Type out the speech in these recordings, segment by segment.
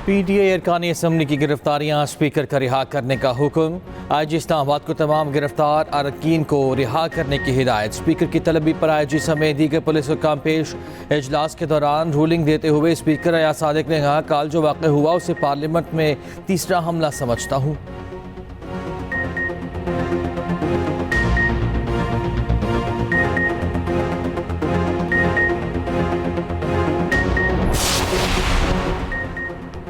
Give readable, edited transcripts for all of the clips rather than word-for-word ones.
P T I ارکانی assembly کی گرفتاریاں، speaker کا رہا کرنے کا حکم۔ آئی جی اسلام آباد کو تمام گرفتار اراکین کو رہا کرنے کی ہدایت۔ اسپیکر کی طلبی پر آئی جی سمیت دیگر پولیس حکام پیش۔ اجلاس کے دوران رولنگ دیتے ہوئے اسپیکر ایاز صادق نے کہا، کل جو واقع ہوا اسے پارلیمنٹ میں تیسرا حملہ سمجھتا ہوں۔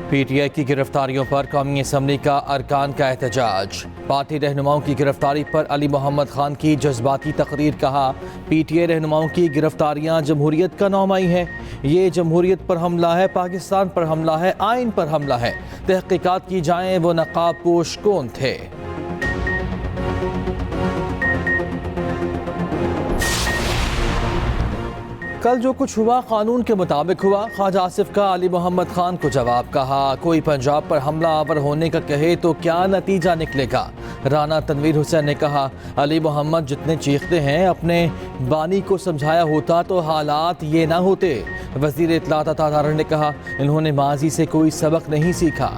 پی ٹی آئی کی گرفتاریوں پر قومی اسمبلی کا ارکان کا احتجاج۔ پارٹی رہنماؤں کی گرفتاری پر علی محمد خان کی جذباتی تقریر۔ کہا، پی ٹی آئی رہنماؤں کی گرفتاریاں جمہوریت کا نامائی ہے۔ یہ جمہوریت پر حملہ ہے، پاکستان پر حملہ ہے، آئین پر حملہ ہے۔ تحقیقات کی جائیں وہ نقاب پوش کون تھے۔ کل جو کچھ ہوا قانون کے مطابق ہوا، خواجہ آصف کا علی محمد خان کو جواب۔ کہا، کوئی پنجاب پر حملہ آور ہونے کا کہے تو کیا نتیجہ نکلے گا۔ رانا تنویر حسین نے کہا، علی محمد جتنے چیختے ہیں، اپنے بانی کو سمجھایا ہوتا تو حالات یہ نہ ہوتے۔ وزیر اطلاعات عطا تارڑ نے کہا، انہوں نے ماضی سے کوئی سبق نہیں سیکھا۔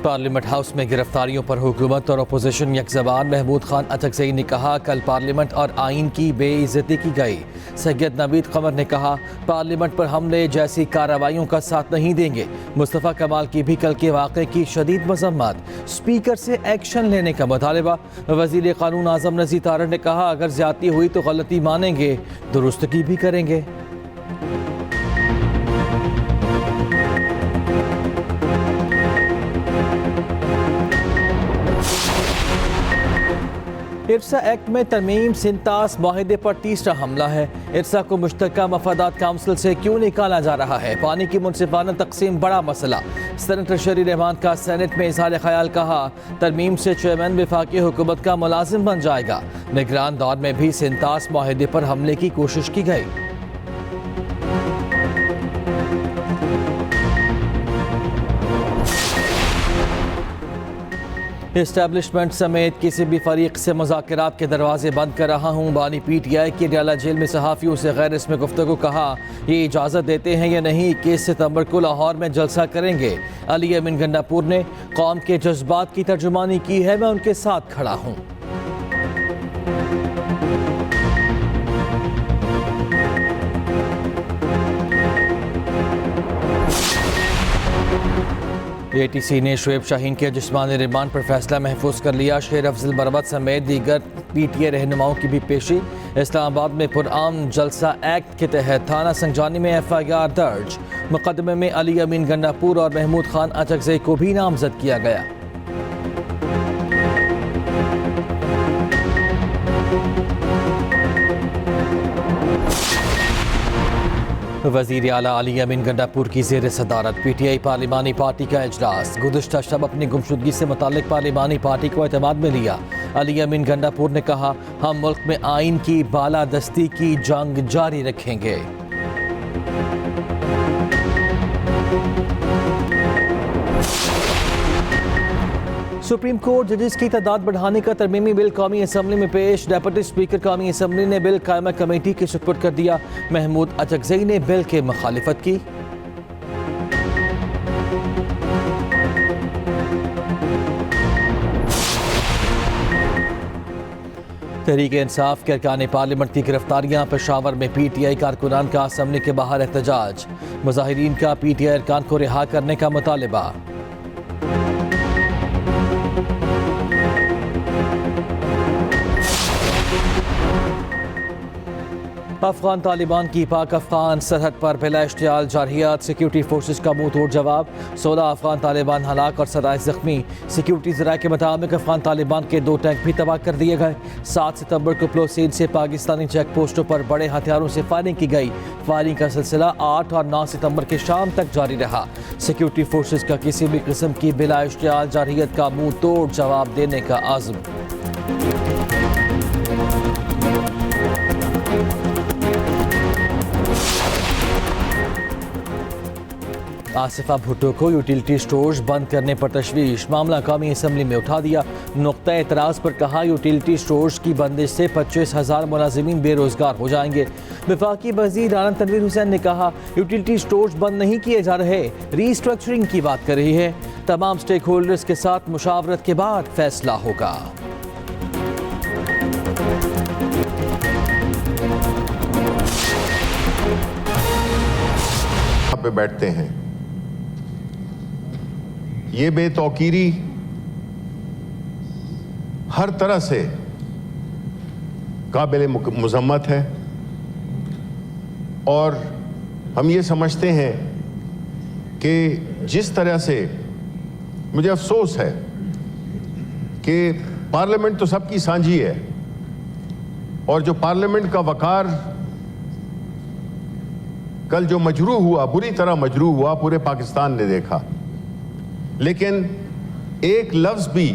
پارلیمنٹ ہاؤس میں گرفتاریوں پر حکومت اور اپوزیشن یک زبان۔ محمود خان اچکزئی نے کہا، کل پارلیمنٹ اور آئین کی بے عزتی کی گئی۔ سید نوید قمر نے کہا، پارلیمنٹ پر حملے جیسی کارروائیوں کا ساتھ نہیں دیں گے۔ مصطفیٰ کمال کی بھی کل کے واقعے کی شدید مذمت۔ اسپیکر سے ایکشن لینے کا مطالبہ۔ وزیر قانون اعظم نذیر تارڑ نے کہا، اگر زیادتی ہوئی تو غلطی مانیں گے، درستگی بھی کریں گے۔ ارسا ایکٹ میں ترمیم، سنتاس معاہدے پر تیسرا حملہ ہے۔ ارسا کو مشترکہ مفادات کونسل سے کیوں نکالا جا رہا ہے؟ پانی کی منصفانہ تقسیم بڑا مسئلہ۔ سینیٹر شرعی رحمان کا سینٹ میں اظہار خیال۔ کہا، ترمیم سے چیئرمین وفاقی حکومت کا ملازم بن جائے گا۔ نگران دور میں بھی سنتاس معاہدے پر حملے کی کوشش کی گئی۔ اسٹیبلشمنٹ سمیت کسی بھی فریق سے مذاکرات کے دروازے بند کر رہا ہوں۔ بانی پی ٹی آئی کی ڈیالہ جیل میں صحافیوں سے غیر رسمی گفتگو۔ کہا، یہ اجازت دیتے ہیں یا نہیں 21 ستمبر کو لاہور میں جلسہ کریں گے۔ علی امین گنڈاپور نے قوم کے جذبات کی ترجمانی کی ہے، میں ان کے ساتھ کھڑا ہوں۔ اے ٹی سی نے شعیب شاہین کے جسمانی ریمانڈ پر فیصلہ محفوظ کر لیا۔ شیر افضل بربت سمیت دیگر پی ٹی آئی رہنماؤں کی بھی پیشی۔ اسلام آباد میں پرامن جلسہ ایکٹ کے تحت تھانہ سنجانی میں ایف آئی آر درج۔ مقدمے میں علی امین گنڈاپور اور محمود خان اچکزئی کو بھی نامزد کیا گیا۔ وزیر اعلیٰ علی امین گنڈاپور کی زیر صدارت پی ٹی آئی پارلیمانی پارٹی کا اجلاس۔ گزشتہ شب اپنی گمشدگی سے متعلق پارلیمانی پارٹی کو اعتماد میں لیا۔ علی امین گنڈاپور نے کہا، ہم ملک میں آئین کی بالادستی کی جنگ جاری رکھیں گے۔ سپریم کورٹ ججز کی تعداد بڑھانے کا ترمیمی بل قومی اسمبلی میں پیش۔ ڈپٹی اسپیکر قومی اسمبلی نے بل قائمہ کمیٹی کے سپرد کر دیا۔ محمود اچکزئی نے بل کی مخالفت کی۔ تحریک انصاف کے ارکان پارلیمنٹ کی گرفتاریاں۔ پشاور میں پی ٹی آئی کارکنان کا اسمبلی کے باہر احتجاج۔ مظاہرین کا پی ٹی آئی ارکان کو رہا کرنے کا مطالبہ۔ افغان طالبان کی پاک افغان سرحد پر بلا اشتعال جارحیت۔ سیکیورٹی فورسز کا منہ توڑ جواب۔ 16 افغان طالبان ہلاک اور 27 زخمی۔ سیکیورٹی ذرائع کے مطابق افغان طالبان کے 2 ٹینک بھی تباہ کر دیے گئے۔ 7 ستمبر کو پلوسید سے پاکستانی چیک پوسٹوں پر بڑے ہتھیاروں سے فائرنگ کی گئی۔ فائرنگ کا سلسلہ 8 اور 9 ستمبر کے شام تک جاری رہا۔ سیکیورٹی فورسز کا کسی بھی قسم کی بلا اشتعال جارحیت کا منہ توڑ جواب دینے کا عزم۔ آصفہ بھٹو کو یوٹیلیٹی سٹورز بند کرنے پر تشویش، معاملہ قومی اسمبلی میں اٹھا دیا۔ نقطہ اعتراض پر کہا یوٹیلیٹی سٹورز کی بندش سے 25,000 ملازمین بے روزگار ہو جائیں گے۔ وفاقی وزیر رانا تنویر حسین نے کہا یوٹیلیٹی سٹورز بند نہیں کیے جا رہے، ری اسٹرکچرنگ کی بات کر رہی ہے، تمام سٹیک ہولڈرز کے ساتھ مشاورت کے بعد فیصلہ ہوگا۔ پہ بیٹھتے ہیں، یہ بے توقیری ہر طرح سے قابل مذمت ہے، اور ہم یہ سمجھتے ہیں کہ جس طرح سے مجھے افسوس ہے کہ پارلیمنٹ تو سب کی سانجھی ہے، اور جو پارلیمنٹ کا وقار کل جو مجروح ہوا، بری طرح مجروح ہوا، پورے پاکستان نے دیکھا، لیکن ایک لفظ بھی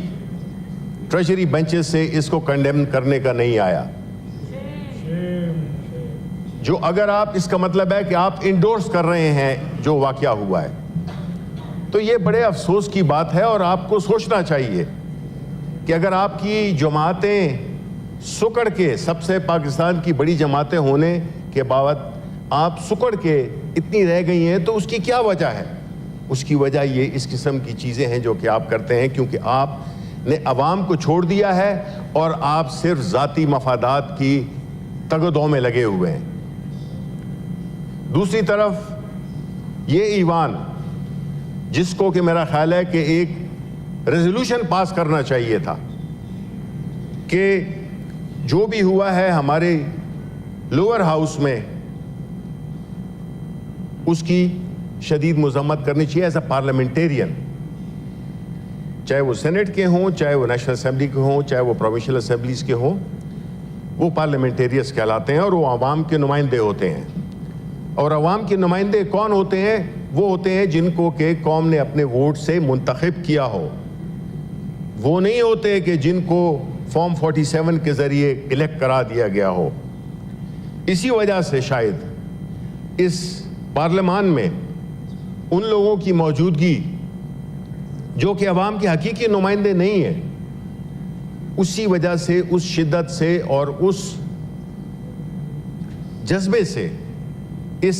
ٹریجری بینچز سے اس کو کنڈیم کرنے کا نہیں آیا، جو اگر آپ اس کا مطلب ہے کہ آپ انڈورس کر رہے ہیں جو واقعہ ہوا ہے، تو یہ بڑے افسوس کی بات ہے، اور آپ کو سوچنا چاہیے کہ اگر آپ کی جماعتیں سکڑ کے، سب سے پاکستان کی بڑی جماعتیں ہونے کے باوجود آپ سکڑ کے اتنی رہ گئی ہیں، تو اس کی کیا وجہ ہے؟ اس کی وجہ یہ اس قسم کی چیزیں ہیں جو کہ آپ کرتے ہیں، کیونکہ آپ نے عوام کو چھوڑ دیا ہے اور آپ صرف ذاتی مفادات کی تگدوں میں لگے ہوئے ہیں۔ دوسری طرف یہ ایوان، جس کو کہ میرا خیال ہے کہ ایک ریزولوشن پاس کرنا چاہیے تھا کہ جو بھی ہوا ہے ہمارے لوور ہاؤس میں، اس کی شدید مذمت کرنی چاہیے ایز اے پارلیمنٹیرین، چاہے وہ سینٹ کے ہوں، چاہے وہ نیشنل اسمبلی کے ہوں، چاہے وہ پروونشل اسمبلیز کے ہوں، وہ پارلیمنٹیریس کہلاتے ہیں اور وہ عوام کے نمائندے ہوتے ہیں۔ اور عوام کے نمائندے کون ہوتے ہیں؟ وہ ہوتے ہیں جن کو کہ قوم نے اپنے ووٹ سے منتخب کیا ہو، وہ نہیں ہوتے کہ جن کو فارم 47 کے ذریعے الیکٹ کرا دیا گیا ہو۔ اسی وجہ سے شاید اس پارلیمان میں ان لوگوں کی موجودگی جو کہ عوام کے حقیقی نمائندے نہیں ہیں، اسی وجہ سے، اس شدت سے اور اس جذبے سے اس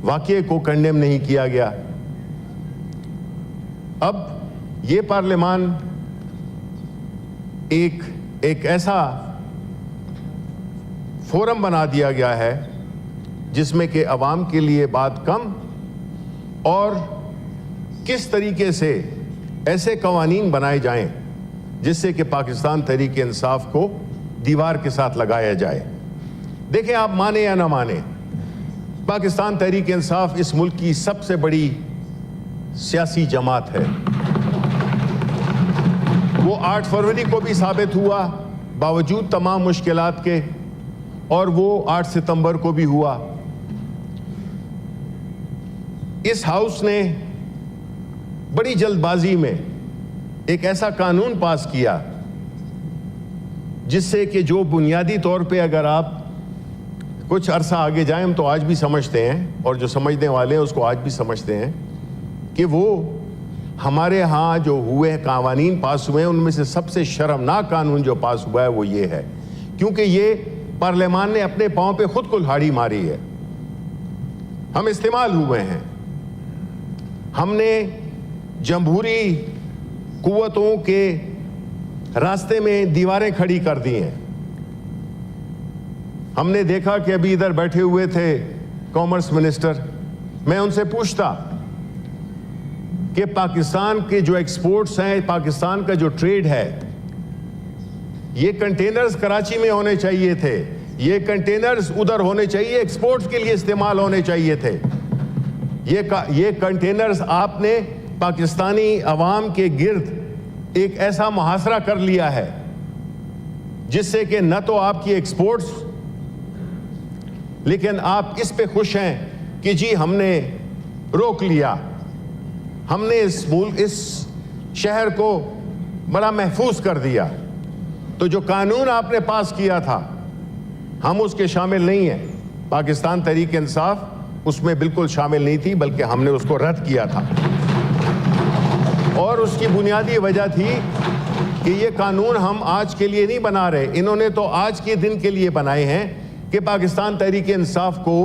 واقعے کو کنڈیم نہیں کیا گیا۔ اب یہ پارلیمان ایک ایسا فورم بنا دیا گیا ہے جس میں کہ عوام کے لیے بات کم، اور کس طریقے سے ایسے قوانین بنائے جائیں جس سے کہ پاکستان تحریک انصاف کو دیوار کے ساتھ لگایا جائے۔ دیکھیں، آپ مانیں یا نہ مانیں، پاکستان تحریک انصاف اس ملک کی سب سے بڑی سیاسی جماعت ہے۔ وہ 8 فروری کو بھی ثابت ہوا باوجود تمام مشکلات کے، اور وہ 8 ستمبر کو بھی ہوا۔ اس ہاؤس نے بڑی جلد بازی میں ایک ایسا قانون پاس کیا جس سے کہ جو بنیادی طور پہ اگر آپ کچھ عرصہ آگے جائیں، ہم تو آج بھی سمجھتے ہیں، اور جو سمجھنے والے ہیں اس کو آج بھی سمجھتے ہیں کہ وہ ہمارے ہاں جو ہوئے قوانین پاس ہوئے ہیں، ان میں سے سب سے شرمناک قانون جو پاس ہوا ہے وہ یہ ہے، کیونکہ یہ پارلیمان نے اپنے پاؤں پہ خود کلہاڑی ماری ہے۔ ہم استعمال ہوئے ہیں، ہم نے جمہوری قوتوں کے راستے میں دیواریں کھڑی کر دی ہیں۔ ہم نے دیکھا کہ ابھی ادھر بیٹھے ہوئے تھے کامرس منسٹر، میں ان سے پوچھتا کہ پاکستان کے جو ایکسپورٹس ہیں، پاکستان کا جو ٹریڈ ہے، یہ کنٹینرز کراچی میں ہونے چاہیے تھے، یہ کنٹینرز ادھر ہونے چاہیے، ایکسپورٹس کے لیے استعمال ہونے چاہیے تھے۔ یہ کنٹینرز آپ نے پاکستانی عوام کے گرد ایک ایسا محاصرہ کر لیا ہے جس سے کہ نہ تو آپ کی ایکسپورٹس، لیکن آپ اس پہ خوش ہیں کہ جی ہم نے روک لیا، ہم نے اس ملک، اس شہر کو بڑا محفوظ کر دیا۔ تو جو قانون آپ نے پاس کیا تھا ہم اس کے شامل نہیں ہیں۔ پاکستان تحریک انصاف اس میں بالکل شامل نہیں تھی، بلکہ ہم نے اس کو رد کیا تھا، اور اس کی بنیادی وجہ تھی کہ یہ قانون ہم آج کے لیے نہیں بنا رہے، انہوں نے تو آج کے دن کے لیے بنائے ہیں کہ پاکستان تحریک انصاف کو